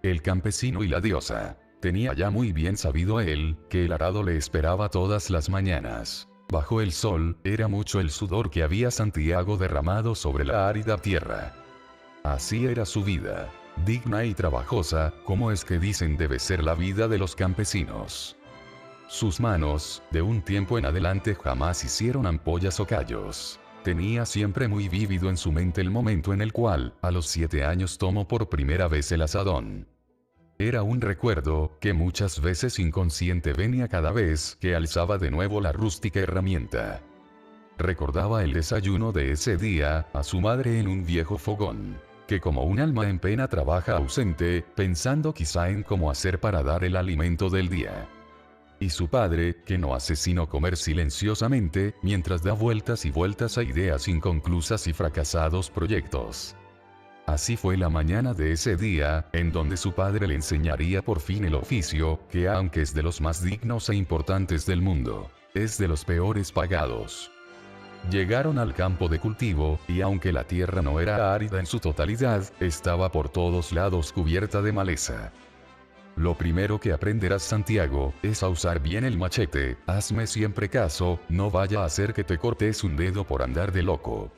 El campesino y la diosa. Tenía ya muy bien sabido él, que el arado le esperaba todas las mañanas. Bajo el sol, era mucho el sudor que había Santiago derramado sobre la árida tierra. Así era su vida. Digna y trabajosa, como es que dicen debe ser la vida de los campesinos. Sus manos, de un tiempo en adelante jamás hicieron ampollas o callos. Tenía siempre muy vívido en su mente el momento en el cual, a los 7 años tomó por primera vez el azadón. Era un recuerdo, que muchas veces inconsciente venía cada vez que alzaba de nuevo la rústica herramienta. Recordaba el desayuno de ese día, a su madre en un viejo fogón, que como un alma en pena trabaja ausente, pensando quizá en cómo hacer para dar el alimento del día. Y su padre, que no hace sino comer silenciosamente, mientras da vueltas y vueltas a ideas inconclusas y fracasados proyectos. Así fue la mañana de ese día, en donde su padre le enseñaría por fin el oficio, que aunque es de los más dignos e importantes del mundo, es de los peores pagados. Llegaron al campo de cultivo, y aunque la tierra no era árida en su totalidad, estaba por todos lados cubierta de maleza. Lo primero que aprenderás, Santiago, es a usar bien el machete. Hazme siempre caso, no vaya a ser que te cortes un dedo por andar de loco.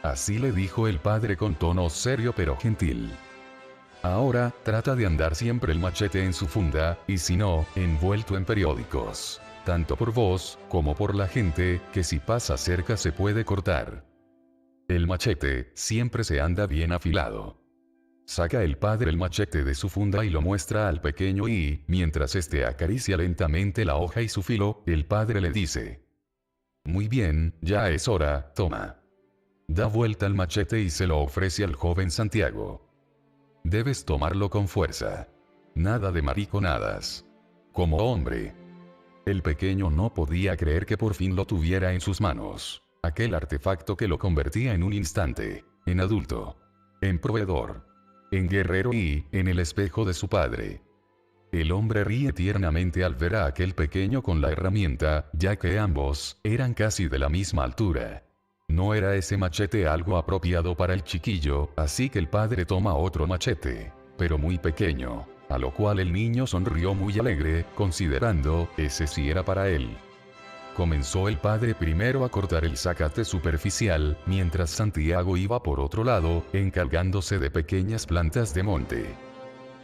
Así le dijo el padre con tono serio pero gentil. Ahora, trata de andar siempre el machete en su funda, y si no, envuelto en periódicos. Tanto por vos, como por la gente, que si pasa cerca se puede cortar. El machete, siempre se anda bien afilado. Saca el padre el machete de su funda y lo muestra al pequeño y, mientras éste acaricia lentamente la hoja y su filo, el padre le dice: muy bien, ya es hora, toma. Da vuelta el machete y se lo ofrece al joven Santiago. Debes tomarlo con fuerza. Nada de mariconadas. Como hombre. El pequeño no podía creer que por fin lo tuviera en sus manos. Aquel artefacto que lo convertía en un instante, en adulto, en proveedor, en guerrero y, en el espejo de su padre. El hombre ríe tiernamente al ver a aquel pequeño con la herramienta, ya que ambos, eran casi de la misma altura. No era ese machete algo apropiado para el chiquillo, así que el padre toma otro machete, pero muy pequeño, a lo cual el niño sonrió muy alegre, considerando, ese sí era para él. Comenzó el padre primero a cortar el zacate superficial, mientras Santiago iba por otro lado, encargándose de pequeñas plantas de monte.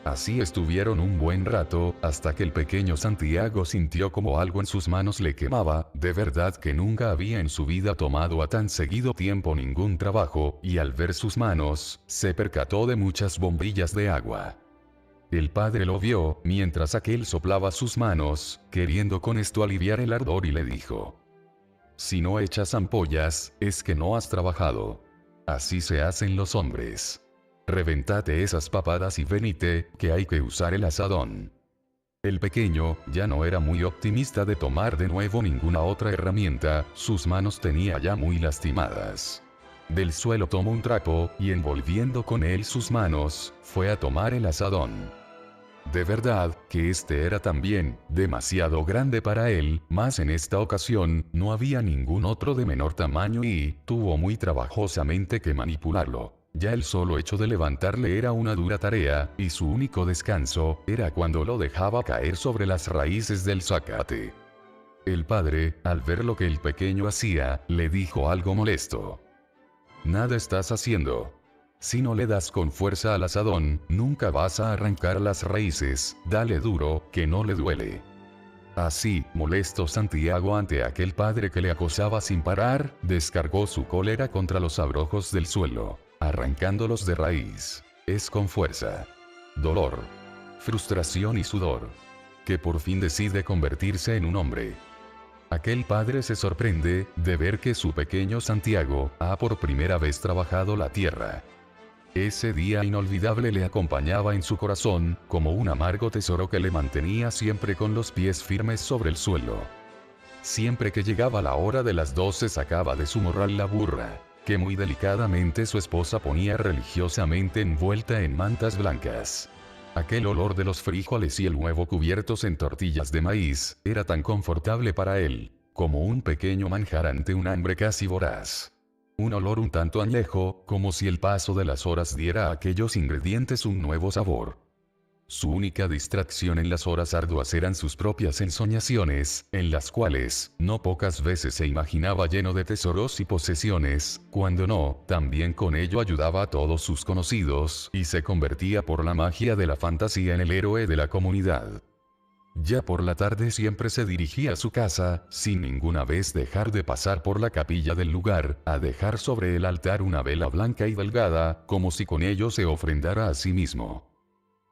Así estuvieron un buen rato, hasta que el pequeño Santiago sintió como algo en sus manos le quemaba. De verdad que nunca había en su vida tomado a tan seguido tiempo ningún trabajo, y al ver sus manos, se percató de muchas bombillas de agua. El padre lo vio, mientras aquel soplaba sus manos, queriendo con esto aliviar el ardor, y le dijo: si no echas ampollas, es que no has trabajado. Así se hacen los hombres. Reventate esas papadas y venite, que hay que usar el azadón. El pequeño, ya no era muy optimista de tomar de nuevo ninguna otra herramienta, sus manos tenía ya muy lastimadas. Del suelo tomó un trapo, y envolviendo con él sus manos, fue a tomar el azadón. De verdad, que este era también, demasiado grande para él, mas en esta ocasión, no había ningún otro de menor tamaño y, tuvo muy trabajosamente que manipularlo. Ya el solo hecho de levantarle era una dura tarea, y su único descanso, era cuando lo dejaba caer sobre las raíces del zacate. El padre, al ver lo que el pequeño hacía, le dijo algo molesto: nada estás haciendo. Si no le das con fuerza al azadón, nunca vas a arrancar las raíces, dale duro, que no le duele. Así, molesto Santiago ante aquel padre que le acosaba sin parar, descargó su cólera contra los abrojos del suelo, arrancándolos de raíz. Es con fuerza, dolor, frustración y sudor, que por fin decide convertirse en un hombre. Aquel padre se sorprende de ver que su pequeño Santiago ha por primera vez trabajado la tierra. Ese día inolvidable le acompañaba en su corazón, como un amargo tesoro que le mantenía siempre con los pies firmes sobre el suelo. Siempre que llegaba la hora de las 12 sacaba de su morral la burra, que muy delicadamente su esposa ponía religiosamente envuelta en mantas blancas. Aquel olor de los frijoles y el huevo cubiertos en tortillas de maíz, era tan confortable para él, como un pequeño manjar ante un hambre casi voraz. Un olor un tanto añejo, como si el paso de las horas diera a aquellos ingredientes un nuevo sabor. Su única distracción en las horas arduas eran sus propias ensoñaciones, en las cuales, no pocas veces se imaginaba lleno de tesoros y posesiones, cuando no, también con ello ayudaba a todos sus conocidos, y se convertía por la magia de la fantasía en el héroe de la comunidad. Ya por la tarde siempre se dirigía a su casa, sin ninguna vez dejar de pasar por la capilla del lugar, a dejar sobre el altar una vela blanca y delgada, como si con ello se ofrendara a sí mismo.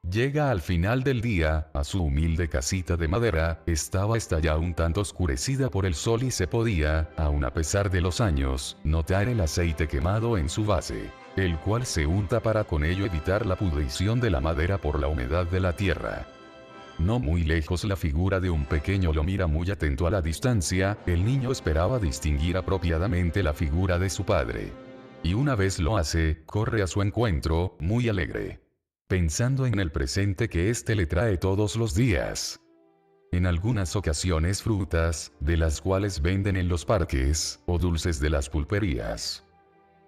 Llega al final del día, a su humilde casita de madera, estaba esta ya un tanto oscurecida por el sol y se podía, aun a pesar de los años, notar el aceite quemado en su base, el cual se unta para con ello evitar la pudrición de la madera por la humedad de la tierra. No muy lejos la figura de un pequeño lo mira muy atento a la distancia, el niño esperaba distinguir apropiadamente la figura de su padre. Y una vez lo hace, corre a su encuentro, muy alegre, pensando en el presente que éste le trae todos los días. En algunas ocasiones frutas, de las cuales venden en los parques, o dulces de las pulperías.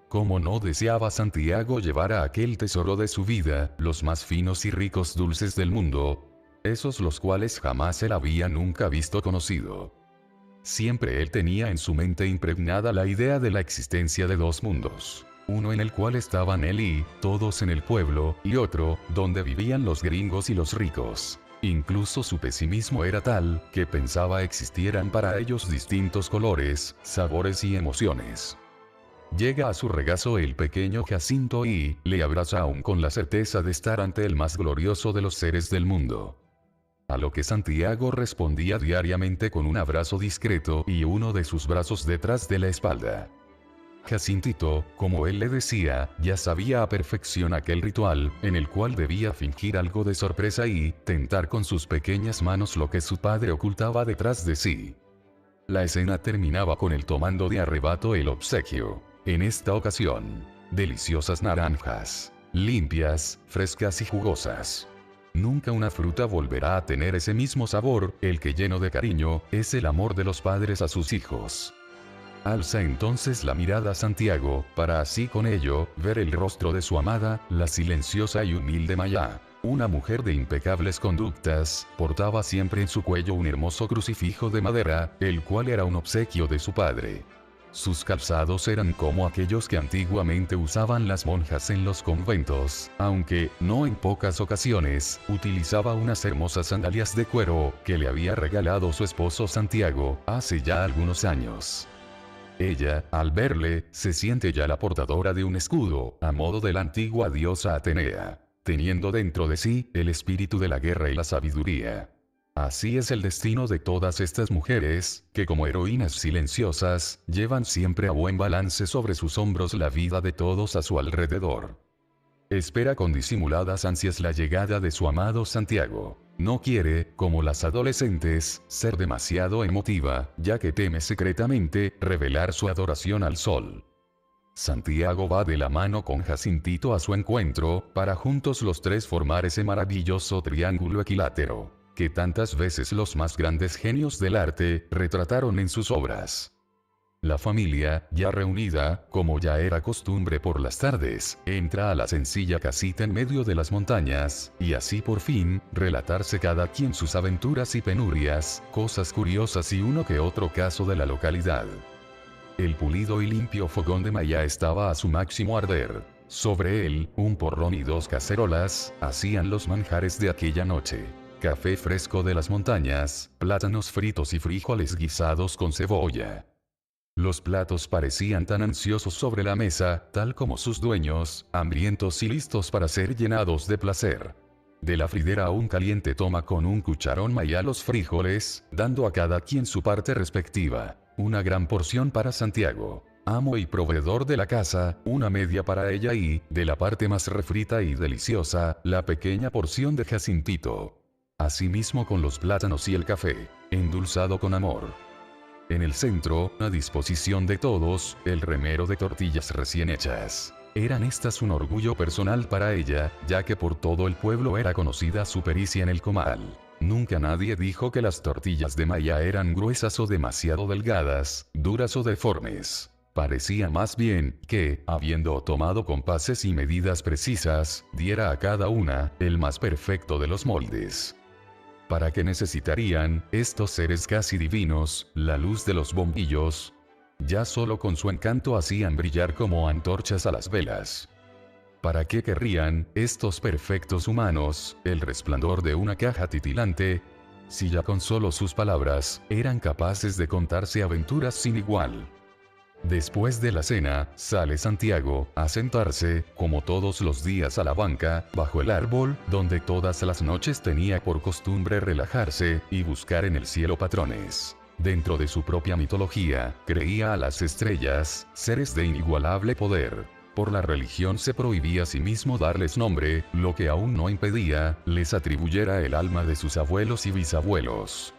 Como no deseaba Santiago llevar a aquel tesoro de su vida, los más finos y ricos dulces del mundo, esos los cuales jamás él había nunca visto conocido. Siempre él tenía en su mente impregnada la idea de la existencia de dos mundos. Uno en el cual estaban él y todos en el pueblo, y otro, donde vivían los gringos y los ricos. Incluso su pesimismo era tal, que pensaba existieran para ellos distintos colores, sabores y emociones. Llega a su regazo el pequeño Jacinto y le abraza aún con la certeza de estar ante el más glorioso de los seres del mundo. A lo que Santiago respondía diariamente con un abrazo discreto y uno de sus brazos detrás de la espalda. Jacintito, como él le decía, ya sabía a perfección aquel ritual, en el cual debía fingir algo de sorpresa y tentar con sus pequeñas manos lo que su padre ocultaba detrás de sí. La escena terminaba con él tomando de arrebato el obsequio. En esta ocasión, deliciosas naranjas, limpias, frescas y jugosas. Nunca una fruta volverá a tener ese mismo sabor, el que lleno de cariño, es el amor de los padres a sus hijos. Alza entonces la mirada a Santiago, para así con ello, ver el rostro de su amada, la silenciosa y humilde Maya. Una mujer de impecables conductas, portaba siempre en su cuello un hermoso crucifijo de madera, el cual era un obsequio de su padre. Sus calzados eran como aquellos que antiguamente usaban las monjas en los conventos, aunque, no en pocas ocasiones, utilizaba unas hermosas sandalias de cuero, que le había regalado su esposo Santiago, hace ya algunos años. Ella, al verle, se siente ya la portadora de un escudo, a modo de la antigua diosa Atenea, teniendo dentro de sí, el espíritu de la guerra y la sabiduría. Así es el destino de todas estas mujeres, que como heroínas silenciosas, llevan siempre a buen balance sobre sus hombros la vida de todos a su alrededor. Espera con disimuladas ansias la llegada de su amado Santiago. No quiere, como las adolescentes, ser demasiado emotiva, ya que teme secretamente revelar su adoración al sol. Santiago va de la mano con Jacintito a su encuentro, para juntos los tres formar ese maravilloso triángulo equilátero, que tantas veces los más grandes genios del arte retrataron en sus obras. La familia, ya reunida, como ya era costumbre por las tardes, entra a la sencilla casita en medio de las montañas, y así por fin, relatarse cada quien sus aventuras y penurias, cosas curiosas y uno que otro caso de la localidad. El pulido y limpio fogón de Maya estaba a su máximo arder. Sobre él, un porrón y dos cacerolas, hacían los manjares de aquella noche. Café fresco de las montañas, plátanos fritos y frijoles guisados con cebolla. Los platos parecían tan ansiosos sobre la mesa, tal como sus dueños, hambrientos y listos para ser llenados de placer. De la fridera aún caliente toma con un cucharón Maya los frijoles, dando a cada quien su parte respectiva. Una gran porción para Santiago, amo y proveedor de la casa, una media para ella y, de la parte más refrita y deliciosa, la pequeña porción de Jacintito. Asimismo con los plátanos y el café, endulzado con amor. En el centro, a disposición de todos, el remero de tortillas recién hechas. Eran estas un orgullo personal para ella, ya que por todo el pueblo era conocida su pericia en el comal. Nunca nadie dijo que las tortillas de Maya eran gruesas o demasiado delgadas, duras o deformes. Parecía más bien que, habiendo tomado compases y medidas precisas, diera a cada una el más perfecto de los moldes. ¿Para qué necesitarían estos seres casi divinos la luz de los bombillos? Ya solo con su encanto hacían brillar como antorchas a las velas. ¿Para qué querrían estos perfectos humanos el resplandor de una caja titilante? Si ya con solo sus palabras eran capaces de contarse aventuras sin igual. Después de la cena, sale Santiago a sentarse, como todos los días a la banca, bajo el árbol, donde todas las noches tenía por costumbre relajarse y buscar en el cielo patrones. Dentro de su propia mitología, creía a las estrellas, seres de inigualable poder. Por la religión se prohibía a sí mismo darles nombre, lo que aún no impedía les atribuyera el alma de sus abuelos y bisabuelos.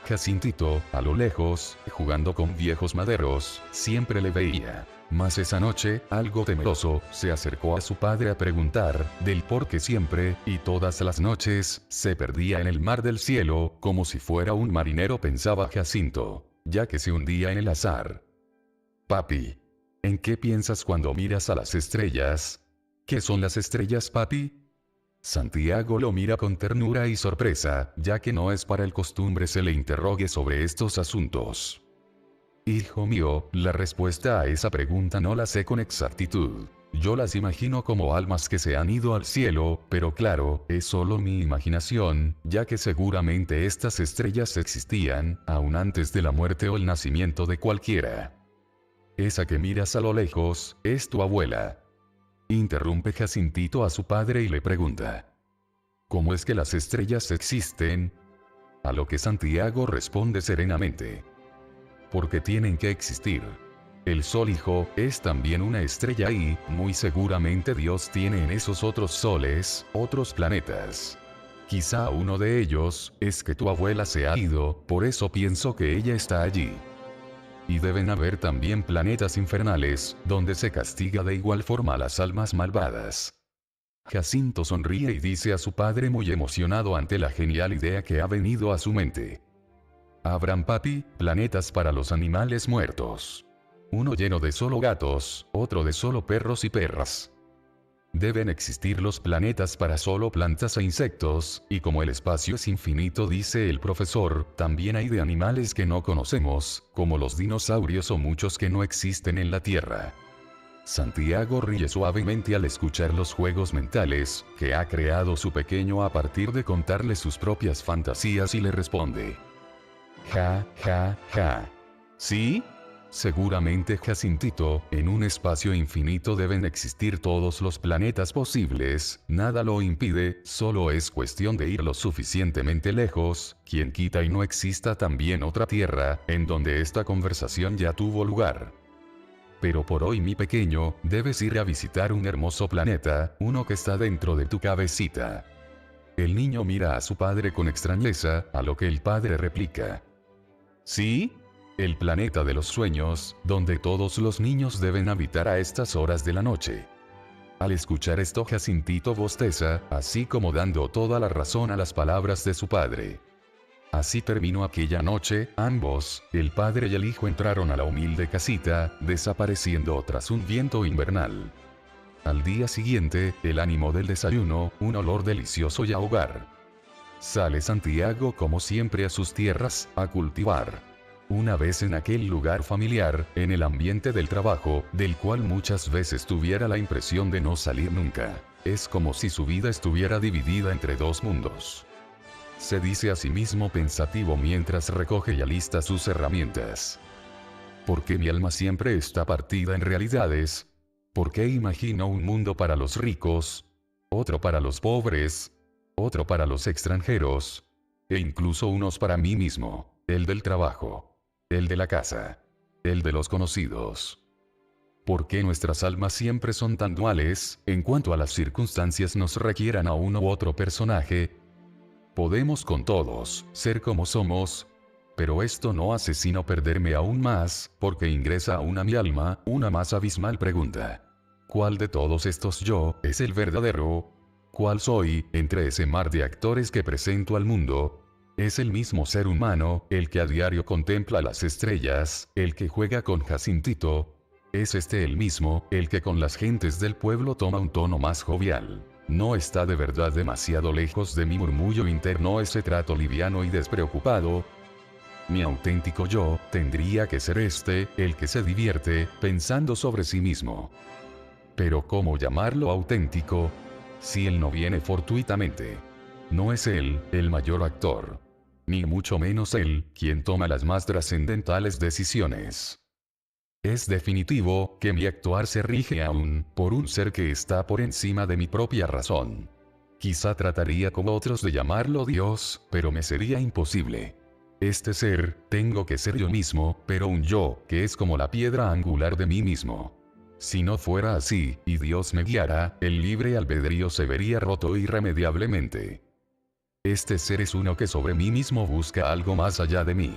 Jacintito, a lo lejos, jugando con viejos maderos, siempre le veía. Mas esa noche, algo temeroso, se acercó a su padre a preguntar del por qué siempre, y todas las noches, se perdía en el mar del cielo, como si fuera un marinero, pensaba Jacinto, ya que se hundía en el azar. Papi, ¿en qué piensas cuando miras a las estrellas? ¿Qué son las estrellas, papi? Santiago lo mira con ternura y sorpresa, ya que no es para el costumbre se le interrogue sobre estos asuntos. Hijo mío, la respuesta a esa pregunta no la sé con exactitud. Yo las imagino como almas que se han ido al cielo, pero claro, es solo mi imaginación, ya que seguramente estas estrellas existían, aún antes de la muerte o el nacimiento de cualquiera. Esa que miras a lo lejos, es tu abuela. Interrumpe Jacintito a su padre y le pregunta: ¿cómo es que las estrellas existen? A lo que Santiago responde serenamente: porque tienen que existir. El sol, hijo, es también una estrella y, muy seguramente Dios tiene en esos otros soles, otros planetas. Quizá uno de ellos, es que tu abuela se ha ido, por eso pienso que ella está allí. Y deben haber también planetas infernales, donde se castiga de igual forma a las almas malvadas. Jacinto sonríe y dice a su padre muy emocionado ante la genial idea que ha venido a su mente: habrán, papi, planetas para los animales muertos. Uno lleno de solo gatos, otro de solo perros y perras. Deben existir los planetas para solo plantas e insectos, y como el espacio es infinito, dice el profesor, también hay de animales que no conocemos, como los dinosaurios o muchos que no existen en la Tierra. Santiago ríe suavemente al escuchar los juegos mentales que ha creado su pequeño a partir de contarle sus propias fantasías y le responde: ja, ja, ja. ¿Sí? Seguramente, Jacintito, en un espacio infinito deben existir todos los planetas posibles, nada lo impide, solo es cuestión de ir lo suficientemente lejos, quien quita y no exista también otra Tierra, en donde esta conversación ya tuvo lugar. Pero por hoy, mi pequeño, debes ir a visitar un hermoso planeta, uno que está dentro de tu cabecita. El niño mira a su padre con extrañeza, a lo que el padre replica: ¿sí? El planeta de los sueños, donde todos los niños deben habitar a estas horas de la noche. Al escuchar esto, Jacintito bosteza, así como dando toda la razón a las palabras de su padre. Así terminó aquella noche, ambos, el padre y el hijo, entraron a la humilde casita, desapareciendo tras un viento invernal. Al día siguiente, el ánimo del desayuno, un olor delicioso y a hogar. Sale Santiago como siempre a sus tierras, a cultivar. Una vez en aquel lugar familiar, en el ambiente del trabajo, del cual muchas veces tuviera la impresión de no salir nunca. Es como si su vida estuviera dividida entre dos mundos. Se dice a sí mismo pensativo mientras recoge y alista sus herramientas. ¿Por qué mi alma siempre está partida en realidades? ¿Por qué imagino un mundo para los ricos, otro para los pobres, otro para los extranjeros, e incluso unos para mí mismo, el del trabajo, el de la casa, el de los conocidos? ¿Por qué nuestras almas siempre son tan duales, en cuanto a las circunstancias nos requieran a uno u otro personaje? Podemos con todos ser como somos, pero esto no hace sino perderme aún más, porque ingresa aún a mi alma una más abismal pregunta: ¿cuál de todos estos yo es el verdadero? ¿Cuál soy, entre ese mar de actores que presento al mundo? ¿Es el mismo ser humano, el que a diario contempla las estrellas, el que juega con Jacintito, Es este el mismo, el que con las gentes del pueblo toma un tono más jovial. No está de verdad demasiado lejos de mi murmullo interno ese trato liviano y despreocupado. Mi auténtico yo, tendría que ser este, el que se divierte, pensando sobre sí mismo. Pero ¿cómo llamarlo auténtico? Si él no viene fortuitamente. No es él, el mayor actor. Ni mucho menos él, quien toma las más trascendentales decisiones. Es definitivo que mi actuar se rige aún por un ser que está por encima de mi propia razón. Quizá trataría como otros de llamarlo Dios, pero me sería imposible. Este ser, tengo que ser yo mismo, pero un yo, que es como la piedra angular de mí mismo. Si no fuera así, y Dios me guiara, el libre albedrío se vería roto irremediablemente. Este ser es uno que sobre mí mismo busca algo más allá de mí.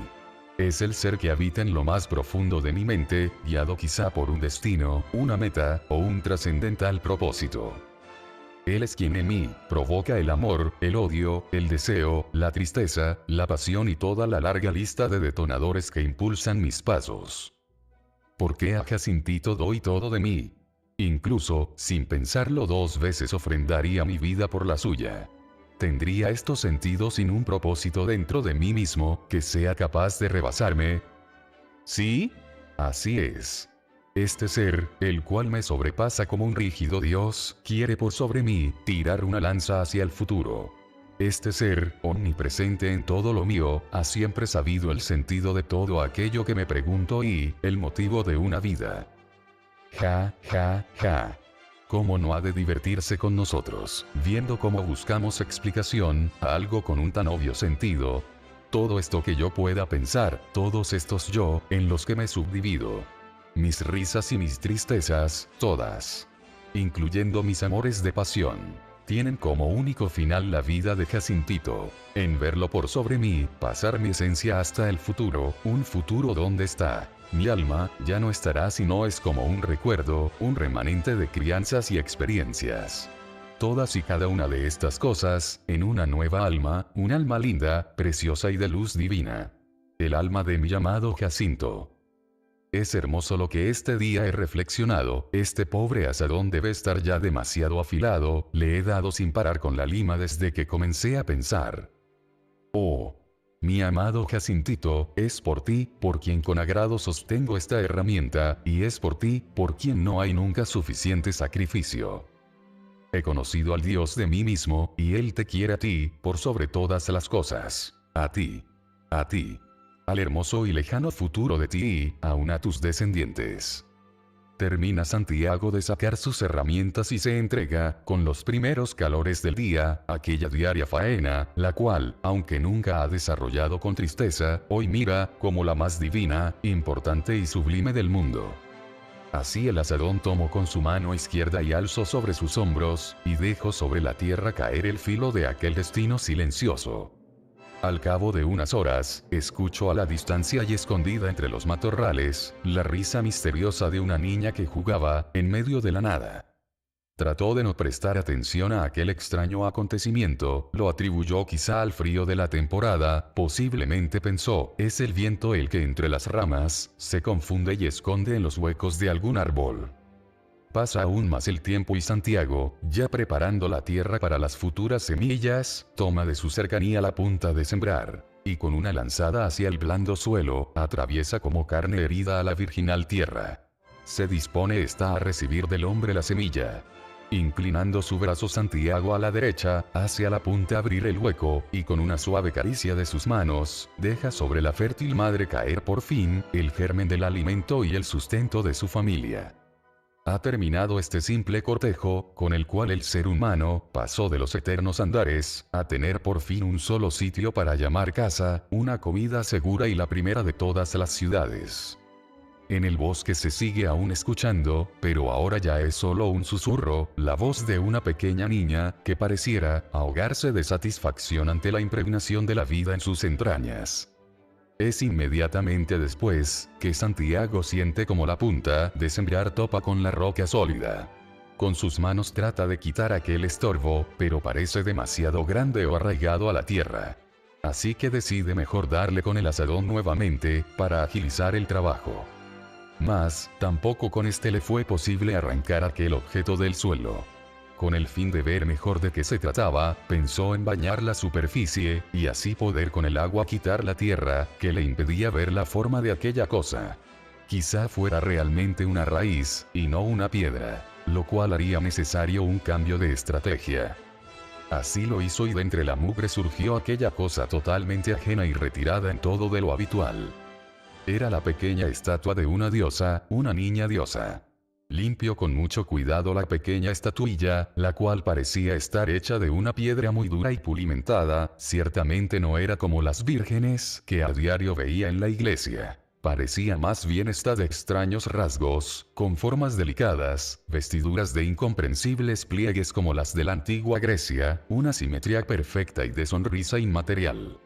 Es el ser que habita en lo más profundo de mi mente, guiado quizá por un destino, una meta, o un trascendental propósito. Él es quien en mí provoca el amor, el odio, el deseo, la tristeza, la pasión y toda la larga lista de detonadores que impulsan mis pasos. ¿Por qué a Jacintito doy todo de mí? Incluso, sin pensarlo dos veces ofrendaría mi vida por la suya. ¿Tendría esto sentido sin un propósito dentro de mí mismo, que sea capaz de rebasarme? ¿Sí? Así es. Este ser, el cual me sobrepasa como un rígido Dios, quiere por sobre mí, tirar una lanza hacia el futuro. Este ser, omnipresente en todo lo mío, ha siempre sabido el sentido de todo aquello que me pregunto y, el motivo de una vida. Ja, ja, ja. ¿Cómo no ha de divertirse con nosotros, viendo cómo buscamos explicación a algo con un tan obvio sentido? Todo esto que yo pueda pensar, todos estos yo, en los que me subdivido. Mis risas y mis tristezas, todas. Incluyendo mis amores de pasión. Tienen como único final la vida de Jacintito. En verlo por sobre mí, pasar mi esencia hasta el futuro, un futuro donde está. Mi alma, ya no estará si no es como un recuerdo, un remanente de crianzas y experiencias. Todas y cada una de estas cosas, en una nueva alma, un alma linda, preciosa y de luz divina. El alma de mi llamado Jacinto. Es hermoso lo que este día he reflexionado, este pobre asadón debe estar ya demasiado afilado, le he dado sin parar con la lima desde que comencé a pensar. Oh. Mi amado Jacintito, es por ti, por quien con agrado sostengo esta herramienta, y es por ti, por quien no hay nunca suficiente sacrificio. He conocido al Dios de mí mismo, y Él te quiere a ti, por sobre todas las cosas. A ti. A ti. Al hermoso y lejano futuro de ti y, aun a tus descendientes. Termina Santiago de sacar sus herramientas y se entrega, con los primeros calores del día, aquella diaria faena, la cual, aunque nunca ha desarrollado con tristeza, hoy mira, como la más divina, importante y sublime del mundo. Así el asadón tomó con su mano izquierda y alzó sobre sus hombros, y dejó sobre la tierra caer el filo de aquel destino silencioso. Al cabo de unas horas, escucho a la distancia y escondida entre los matorrales, la risa misteriosa de una niña que jugaba, en medio de la nada. Trató de no prestar atención a aquel extraño acontecimiento, lo atribuyó quizá al frío de la temporada, posiblemente pensó, es el viento el que entre las ramas, se confunde y esconde en los huecos de algún árbol. Pasa aún más el tiempo y Santiago, ya preparando la tierra para las futuras semillas, toma de su cercanía la punta de sembrar, y con una lanzada hacia el blando suelo, atraviesa como carne herida a la virginal tierra. Se dispone está a recibir del hombre la semilla. Inclinando su brazo Santiago a la derecha, hacia la punta abrir el hueco, y con una suave caricia de sus manos, deja sobre la fértil madre caer por fin, el germen del alimento y el sustento de su familia. Ha terminado este simple cortejo, con el cual el ser humano pasó de los eternos andares, a tener por fin un solo sitio para llamar casa, una comida segura y la primera de todas las ciudades. En el bosque se sigue aún escuchando, pero ahora ya es solo un susurro, la voz de una pequeña niña, que pareciera ahogarse de satisfacción ante la impregnación de la vida en sus entrañas. Es inmediatamente después, que Santiago siente como la punta de sembrar topa con la roca sólida. Con sus manos trata de quitar aquel estorbo, pero parece demasiado grande o arraigado a la tierra. Así que decide mejor darle con el asadón nuevamente, para agilizar el trabajo. Mas, tampoco con este le fue posible arrancar aquel objeto del suelo. Con el fin de ver mejor de qué se trataba, pensó en bañar la superficie, y así poder con el agua quitar la tierra, que le impedía ver la forma de aquella cosa. Quizá fuera realmente una raíz, y no una piedra, lo cual haría necesario un cambio de estrategia. Así lo hizo y de entre la mugre surgió aquella cosa totalmente ajena y retirada en todo de lo habitual. Era la pequeña estatua de una diosa, una niña diosa. Limpió con mucho cuidado la pequeña estatuilla, la cual parecía estar hecha de una piedra muy dura y pulimentada, ciertamente no era como las vírgenes que a diario veía en la iglesia. Parecía más bien esta de extraños rasgos, con formas delicadas, vestiduras de incomprensibles pliegues como las de la antigua Grecia, una simetría perfecta y de sonrisa inmaterial.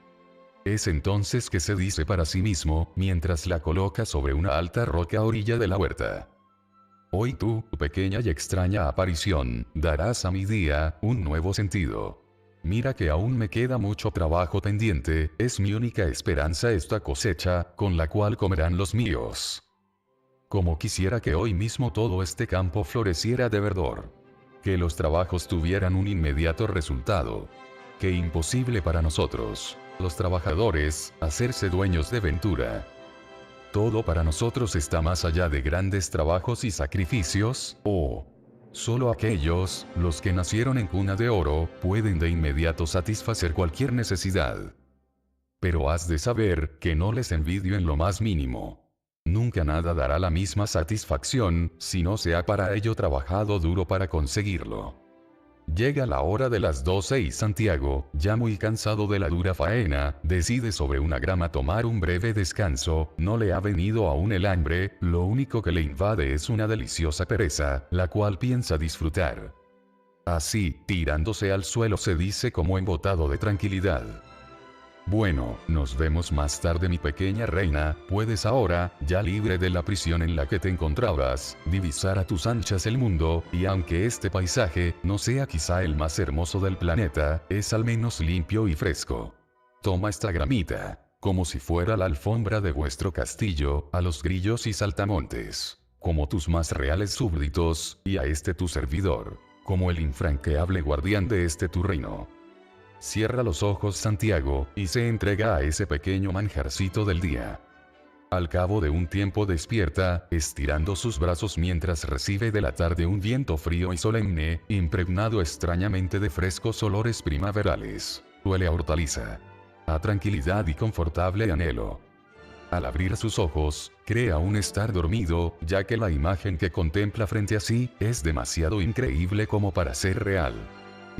Es entonces que se dice para sí mismo, mientras la coloca sobre una alta roca a orilla de la huerta: hoy tú, pequeña y extraña aparición, darás a mi día un nuevo sentido. Mira que aún me queda mucho trabajo pendiente, es mi única esperanza esta cosecha, con la cual comerán los míos. Como quisiera que hoy mismo todo este campo floreciera de verdor. Que los trabajos tuvieran un inmediato resultado. Qué imposible para nosotros, los trabajadores, hacerse dueños de ventura. Todo para nosotros está más allá de grandes trabajos y sacrificios, solo aquellos, los que nacieron en cuna de oro, pueden de inmediato satisfacer cualquier necesidad. Pero has de saber que no les envidio en lo más mínimo. Nunca nada dará la misma satisfacción, si no se ha para ello trabajado duro para conseguirlo. Llega la hora de las 12 y Santiago, ya muy cansado de la dura faena, decide sobre una grama tomar un breve descanso. No le ha venido aún el hambre, lo único que le invade es una deliciosa pereza, la cual piensa disfrutar. Así, tirándose al suelo, se dice como embotado de tranquilidad: bueno, nos vemos más tarde, mi pequeña reina. Puedes ahora, ya libre de la prisión en la que te encontrabas, divisar a tus anchas el mundo, y aunque este paisaje no sea quizá el más hermoso del planeta, es al menos limpio y fresco. Toma esta gramita, como si fuera la alfombra de vuestro castillo, a los grillos y saltamontes, como tus más reales súbditos, y a este tu servidor, como el infranqueable guardián de este tu reino. Cierra los ojos, Santiago, y se entrega a ese pequeño manjarcito del día. Al cabo de un tiempo despierta, estirando sus brazos mientras recibe de la tarde un viento frío y solemne, impregnado extrañamente de frescos olores primaverales. Huele a hortaliza, a tranquilidad y confortable anhelo. Al abrir sus ojos, cree aún estar dormido, ya que la imagen que contempla frente a sí es demasiado increíble como para ser real.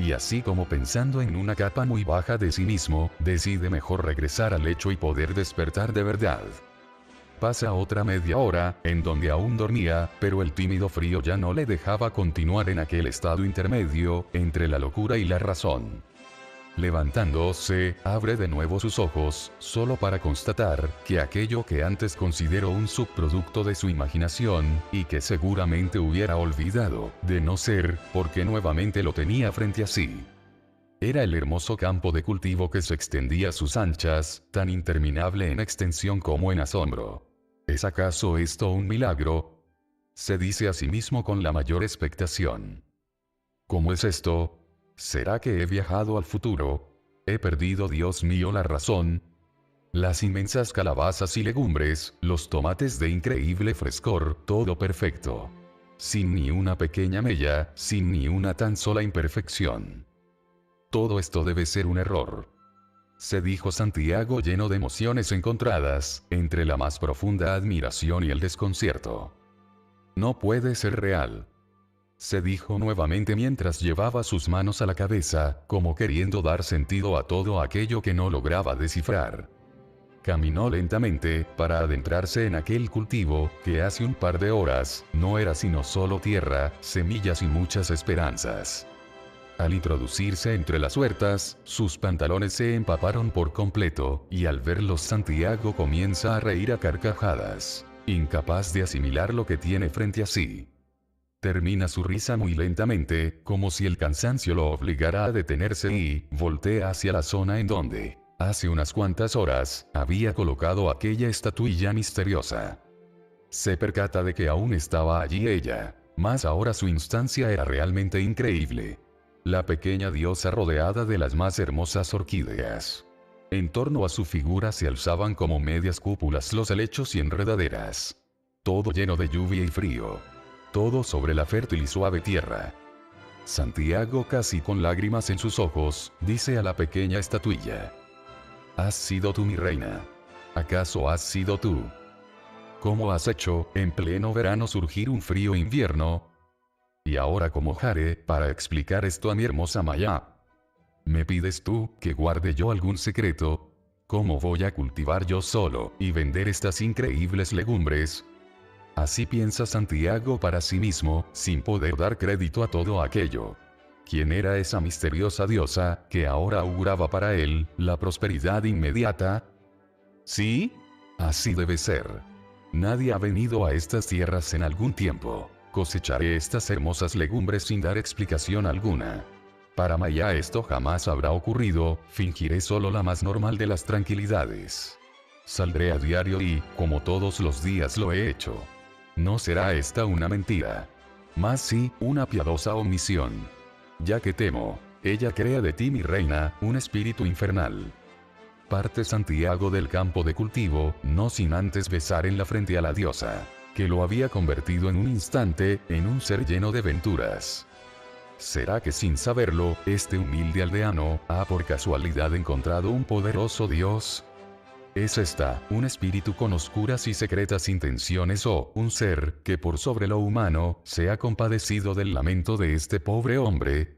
Y así, como pensando en una capa muy baja de sí mismo, decide mejor regresar al lecho y poder despertar de verdad. Pasa otra media hora, en donde aún dormía, pero el tímido frío ya no le dejaba continuar en aquel estado intermedio, entre la locura y la razón. Levantándose, abre de nuevo sus ojos, solo para constatar que aquello que antes consideró un subproducto de su imaginación, y que seguramente hubiera olvidado, de no ser, porque nuevamente lo tenía frente a sí. Era el hermoso campo de cultivo que se extendía a sus anchas, tan interminable en extensión como en asombro. ¿Es acaso esto un milagro?, se dice a sí mismo con la mayor expectación. ¿Cómo es esto? ¿Será que he viajado al futuro? ¿He perdido, Dios mío, la razón? Las inmensas calabazas y legumbres, los tomates de increíble frescor, todo perfecto. Sin ni una pequeña mella, sin ni una tan sola imperfección. Todo esto debe ser un error, se dijo Santiago lleno de emociones encontradas, entre la más profunda admiración y el desconcierto. No puede ser real, se dijo nuevamente mientras llevaba sus manos a la cabeza, como queriendo dar sentido a todo aquello que no lograba descifrar. Caminó lentamente, para adentrarse en aquel cultivo, que hace un par de horas, no era sino solo tierra, semillas y muchas esperanzas. Al introducirse entre las huertas, sus pantalones se empaparon por completo, y al verlos Santiago comienza a reír a carcajadas, incapaz de asimilar lo que tiene frente a sí. Termina su risa muy lentamente, como si el cansancio lo obligara a detenerse, y voltea hacia la zona en donde, hace unas cuantas horas, había colocado aquella estatuilla misteriosa. Se percata de que aún estaba allí ella, mas ahora su instancia era realmente increíble. La pequeña diosa rodeada de las más hermosas orquídeas. En torno a su figura se alzaban como medias cúpulas los helechos y enredaderas. Todo lleno de lluvia y frío. Todo sobre la fértil y suave tierra. Santiago, casi con lágrimas en sus ojos, dice a la pequeña estatuilla: ¿Has sido tú mi reina? ¿Acaso has sido tú? ¿Cómo has hecho, en pleno verano, surgir un frío invierno? Y ahora, ¿cómo haré para explicar esto a mi hermosa Maya? ¿Me pides tú que guarde yo algún secreto? ¿Cómo voy a cultivar yo solo y vender estas increíbles legumbres? Así piensa Santiago para sí mismo, sin poder dar crédito a todo aquello. ¿Quién era esa misteriosa diosa que ahora auguraba para él la prosperidad inmediata? ¿Sí? Así debe ser. Nadie ha venido a estas tierras en algún tiempo. Cosecharé estas hermosas legumbres sin dar explicación alguna. Para Maya esto jamás habrá ocurrido, fingiré solo la más normal de las tranquilidades. Saldré a diario y, como todos los días lo he hecho. No será esta una mentira. Mas sí, una piadosa omisión. Ya que temo, ella crea de ti mi reina, un espíritu infernal. Parte Santiago del campo de cultivo, no sin antes besar en la frente a la diosa, que lo había convertido en un instante, en un ser lleno de venturas. ¿Será que sin saberlo, este humilde aldeano, ha por casualidad encontrado un poderoso dios? ¿Es esta, un espíritu con oscuras y secretas intenciones o, un ser, que por sobre lo humano, se ha compadecido del lamento de este pobre hombre?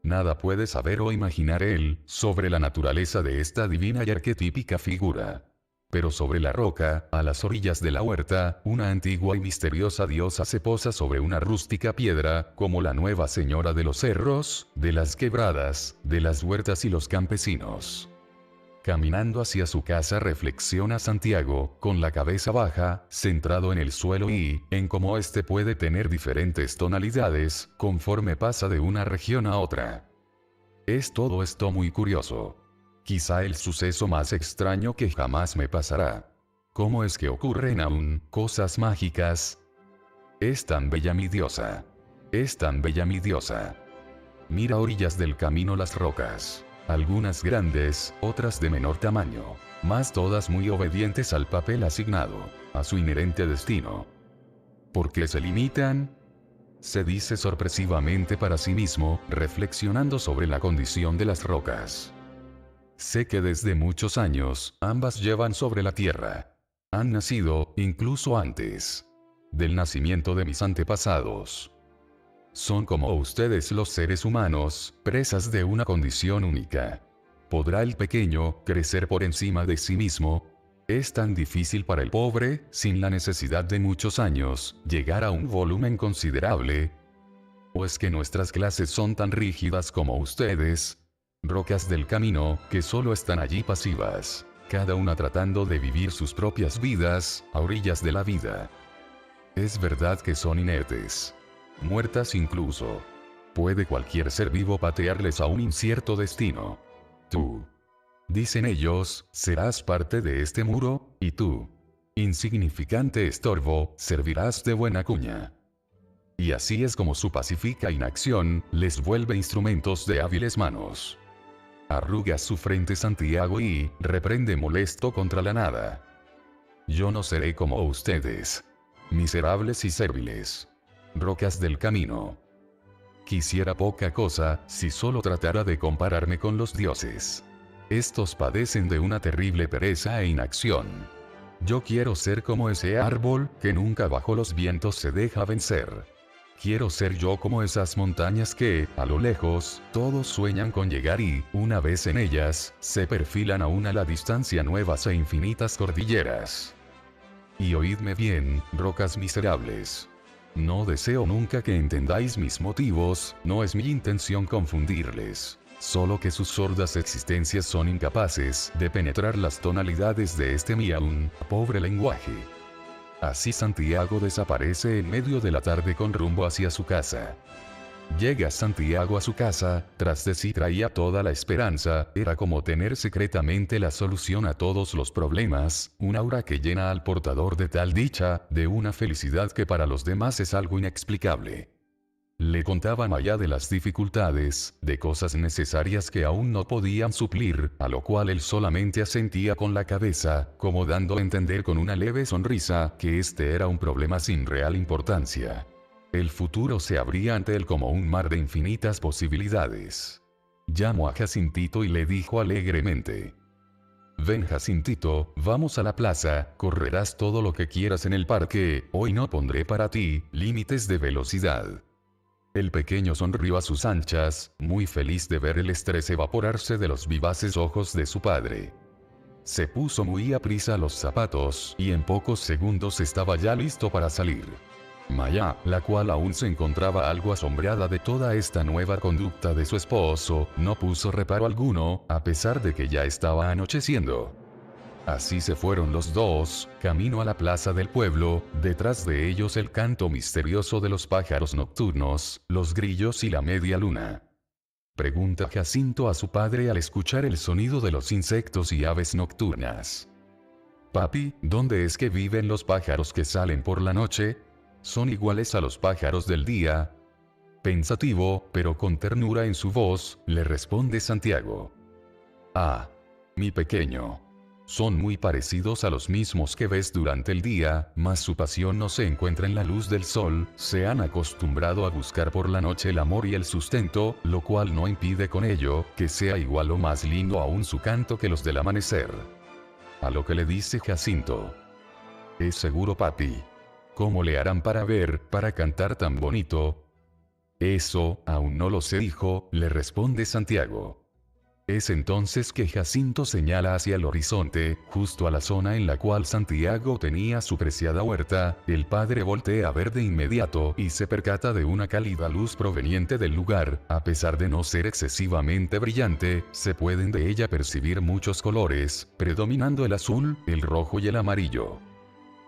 Nada puede saber o imaginar él, sobre la naturaleza de esta divina y arquetípica figura. Pero sobre la roca, a las orillas de la huerta, una antigua y misteriosa diosa se posa sobre una rústica piedra, como la nueva señora de los cerros, de las quebradas, de las huertas y los campesinos. Caminando hacia su casa reflexiona Santiago, con la cabeza baja, centrado en el suelo y, en cómo éste puede tener diferentes tonalidades, conforme pasa de una región a otra. Es todo esto muy curioso. Quizá el suceso más extraño que jamás me pasará. ¿Cómo es que ocurren aún cosas mágicas? Es tan bella mi diosa. Es tan bella mi diosa. Mira a orillas del camino las rocas. Algunas grandes, otras de menor tamaño, mas todas muy obedientes al papel asignado, a su inherente destino. ¿Por qué se limitan? Se dice sorpresivamente para sí mismo, reflexionando sobre la condición de las rocas. Sé que desde muchos años, ambas llevan sobre la tierra. Han nacido, incluso antes del nacimiento de mis antepasados. Son como ustedes los seres humanos, presas de una condición única. ¿Podrá el pequeño crecer por encima de sí mismo? ¿Es tan difícil para el pobre, sin la necesidad de muchos años, llegar a un volumen considerable? ¿O es que nuestras clases son tan rígidas como ustedes? Rocas del camino, que solo están allí pasivas, cada una tratando de vivir sus propias vidas, a orillas de la vida. Es verdad que son inertes. Muertas incluso. ¿Puede cualquier ser vivo patearles a un incierto destino? Tú, dicen ellos, serás parte de este muro, y tú, insignificante estorbo, servirás de buena cuña. Y así es como su pacífica inacción les vuelve instrumentos de hábiles manos. Arruga su frente Santiago y reprende molesto contra la nada. Yo no seré como ustedes. Miserables y serviles. Rocas del camino. Quisiera poca cosa, si solo tratara de compararme con los dioses. Estos padecen de una terrible pereza e inacción. Yo quiero ser como ese árbol, que nunca bajo los vientos se deja vencer. Quiero ser yo como esas montañas que, a lo lejos, todos sueñan con llegar y, una vez en ellas, se perfilan aún a la distancia nuevas e infinitas cordilleras. Y oídme bien, rocas miserables. No deseo nunca que entendáis mis motivos, no es mi intención confundirles. Solo que sus sordas existencias son incapaces de penetrar las tonalidades de este mi aún pobre lenguaje. Así Santiago desaparece en medio de la tarde con rumbo hacia su casa. Llega Santiago a su casa, tras de sí traía toda la esperanza, era como tener secretamente la solución a todos los problemas, un aura que llena al portador de tal dicha, de una felicidad que para los demás es algo inexplicable. Le contaba Maya de las dificultades, de cosas necesarias que aún no podían suplir, a lo cual él solamente asentía con la cabeza, como dando a entender con una leve sonrisa que este era un problema sin real importancia. El futuro se abría ante él como un mar de infinitas posibilidades. Llamó a Jacintito y le dijo alegremente: «Ven Jacintito, vamos a la plaza, correrás todo lo que quieras en el parque, hoy no pondré para ti límites de velocidad». El pequeño sonrió a sus anchas, muy feliz de ver el estrés evaporarse de los vivaces ojos de su padre. Se puso muy aprisa los zapatos, y en pocos segundos estaba ya listo para salir. Maya, la cual aún se encontraba algo asombrada de toda esta nueva conducta de su esposo, no puso reparo alguno, a pesar de que ya estaba anocheciendo. Así se fueron los dos, camino a la plaza del pueblo, detrás de ellos el canto misterioso de los pájaros nocturnos, los grillos y la media luna. Pregunta Jacinto a su padre al escuchar el sonido de los insectos y aves nocturnas. «Papi, ¿dónde es que viven los pájaros que salen por la noche? ¿Son iguales a los pájaros del día?». Pensativo, pero con ternura en su voz, le responde Santiago: «Ah, mi pequeño. Son muy parecidos a los mismos que ves durante el día, mas su pasión no se encuentra en la luz del sol, se han acostumbrado a buscar por la noche el amor y el sustento, lo cual no impide con ello, que sea igual o más lindo aún su canto que los del amanecer». A lo que le dice Jacinto: «¿Es seguro, papi? ¿Cómo le harán para ver, para cantar tan bonito?». «Eso, aún no lo sé, hijo», le responde Santiago. Es entonces que Jacinto señala hacia el horizonte, justo a la zona en la cual Santiago tenía su preciada huerta. El padre voltea a ver de inmediato y se percata de una cálida luz proveniente del lugar. A pesar de no ser excesivamente brillante, se pueden de ella percibir muchos colores, predominando el azul, el rojo y el amarillo.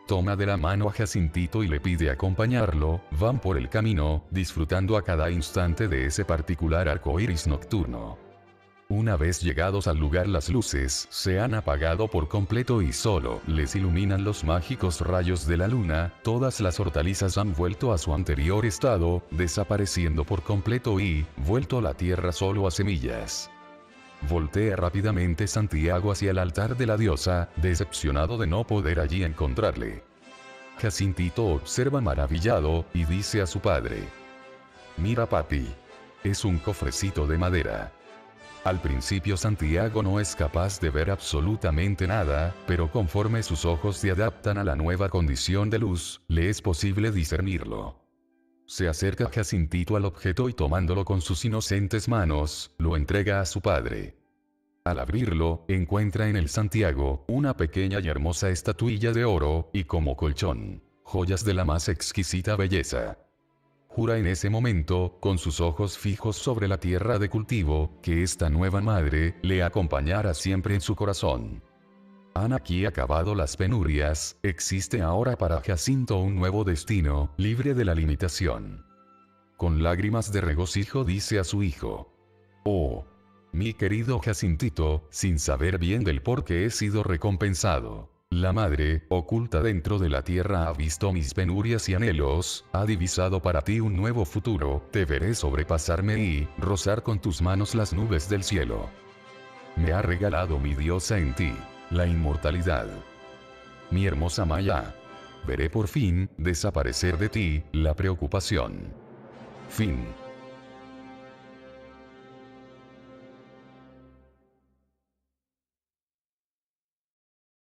Toma de la mano a Jacintito y le pide acompañarlo. Van por el camino, disfrutando a cada instante de ese particular arco iris nocturno. Una vez llegados al lugar, las luces se han apagado por completo y solo les iluminan los mágicos rayos de la luna. Todas las hortalizas han vuelto a su anterior estado, desapareciendo por completo y vuelto la tierra solo a semillas. Voltea rápidamente Santiago hacia el altar de la diosa, decepcionado de no poder allí encontrarle. Jacintito observa maravillado, y dice a su padre: «Mira, papi. Es un cofrecito de madera». Al principio Santiago no es capaz de ver absolutamente nada, pero conforme sus ojos se adaptan a la nueva condición de luz, le es posible discernirlo. Se acerca Jacintito al objeto y tomándolo con sus inocentes manos, lo entrega a su padre. Al abrirlo, encuentra en el Santiago una pequeña y hermosa estatuilla de oro, y como colchón, joyas de la más exquisita belleza. Jura en ese momento, con sus ojos fijos sobre la tierra de cultivo, que esta nueva madre le acompañará siempre en su corazón. Han aquí acabado las penurias, existe ahora para Jacinto un nuevo destino, libre de la limitación. Con lágrimas de regocijo dice a su hijo: «Oh, mi querido Jacintito, sin saber bien del por qué he sido recompensado. La madre, oculta dentro de la tierra, ha visto mis penurias y anhelos, ha divisado para ti un nuevo futuro, te veré sobrepasarme y rozar con tus manos las nubes del cielo. Me ha regalado mi diosa en ti, la inmortalidad. Mi hermosa Maya. Veré por fin desaparecer de ti la preocupación». Fin.